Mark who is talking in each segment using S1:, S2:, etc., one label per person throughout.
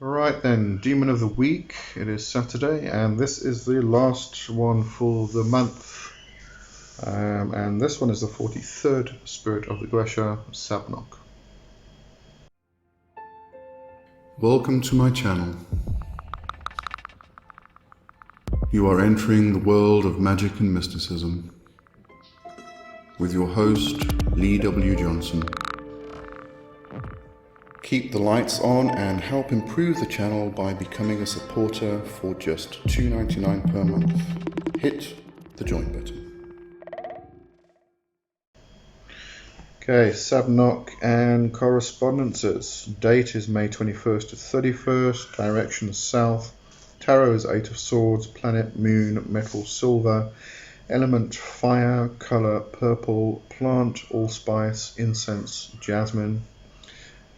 S1: Alright then, Demon of the Week. It is Saturday, and this is the last one for the month. And this one is the 43rd Spirit of the Goetia, Sabnock.
S2: Welcome to my channel. You are entering the world of magic and mysticism with your host, Lee W. Johnson. Keep the lights on and help improve the channel by becoming a supporter for just $2.99 per month. Hit the join button.
S1: Okay, Sabnock and correspondences. Date is May 21st to 31st. Direction is south. Tarot is 8 of Swords. Planet, moon, metal, silver. Element, fire. Color, purple. Plant, allspice. Incense, jasmine.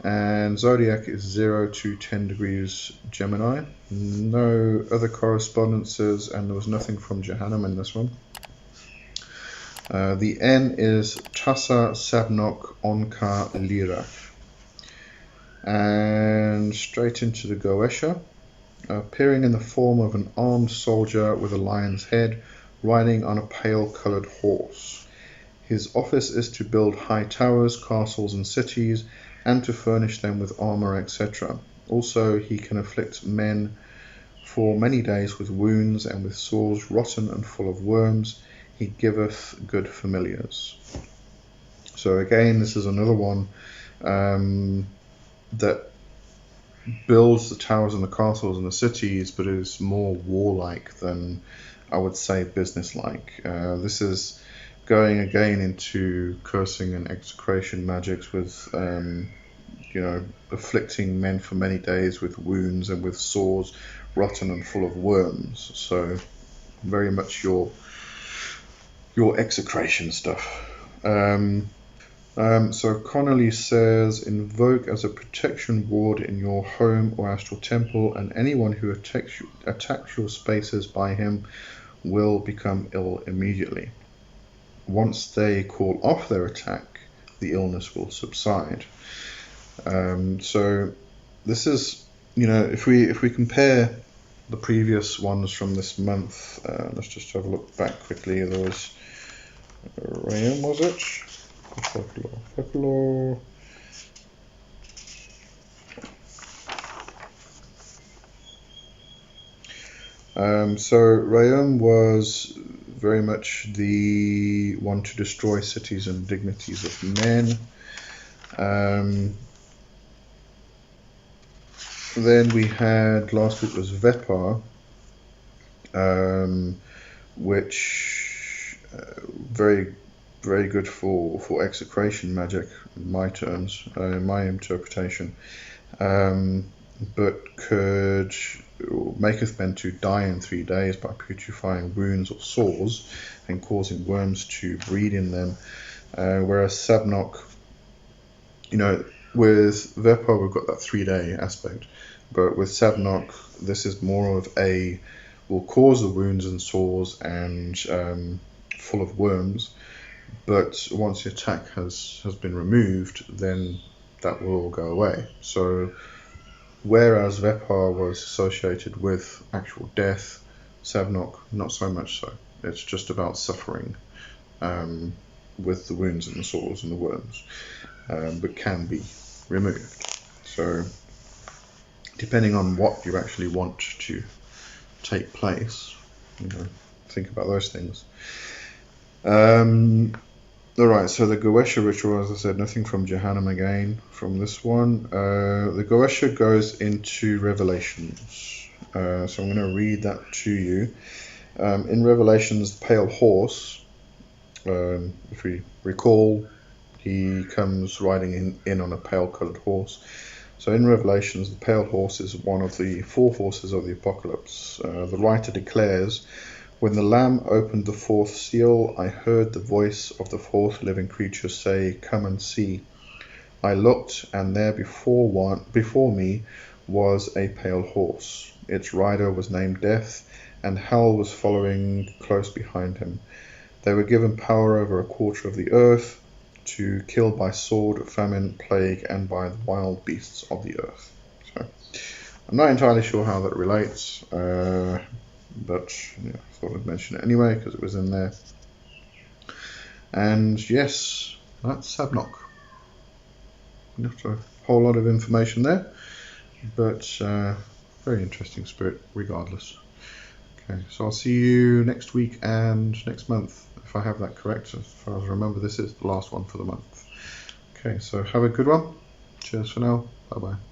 S1: And zodiac is 0 to 10 degrees Gemini. No other correspondences, and there was nothing from Jahannam in this one. The N is Tassa Sabnock Onka Lira. And straight into the Goetia. Appearing in the form of an armed soldier with a lion's head, riding on a pale coloured horse. His office is to build high towers, castles and cities, and to furnish them with armour, etc. Also, he can afflict men for many days with wounds and with sores rotten and full of worms. He giveth good familiars. So again, this is another one that builds the towers and the castles and the cities, but is more warlike than, I would say, businesslike. This is going again into cursing and execration magics with, afflicting men for many days with wounds and with sores rotten and full of worms. So very much your execration stuff. So Connolly says, invoke as a protection ward in your home or astral temple, and anyone who attacks your spaces by him will become ill immediately. Once they call off their attack, the illness will subside. So this is, if we compare the previous ones from this month, let's just have a look back quickly. There was Rayam, was it? Folklore. So Rayam was very much the one to destroy cities and dignities of men. Then we had, last week was Vepar, which very good for execration magic in my terms, in my interpretation, but could maketh men to die in 3 days by putrefying wounds or sores and causing worms to breed in them, whereas Sabnock, with Vepar we've got that 3-day aspect, but with Sabnock this is more of a will cause the wounds and sores and full of worms, but once the attack has been removed, then that will all go away. So whereas Vepar was associated with actual death, Sabnock not so much so. It's just about suffering with the wounds and the sores and the worms, but can be removed. So depending on what you actually want to take place, think about those things. Alright, so the Goetia ritual, as I said, nothing from Jahannam again from this one. The Goetia goes into Revelations, so I'm going to read that to you. In Revelations, the pale horse, if we recall, he comes riding in on a pale coloured horse. So in Revelations, the pale horse is one of the 4 horses of the apocalypse. The writer declares, when the Lamb opened the 4th seal, I heard the voice of the 4th living creature say, come and see. I looked, and there before me was a pale horse. Its rider was named Death, and hell was following close behind him. They were given power over a quarter of the earth, to kill by sword, famine, plague, and by the wild beasts of the earth. So I'm not entirely sure how that relates, but yeah, I thought I'd mention it anyway because it was in there. And yes, that's Sabnock. Not a whole lot of information there, but very interesting spirit regardless. Okay, so I'll see you next week and next month, if I have that correct. As far as I remember, this is the last one for the month. Okay, so have a good one. Cheers for now. Bye bye.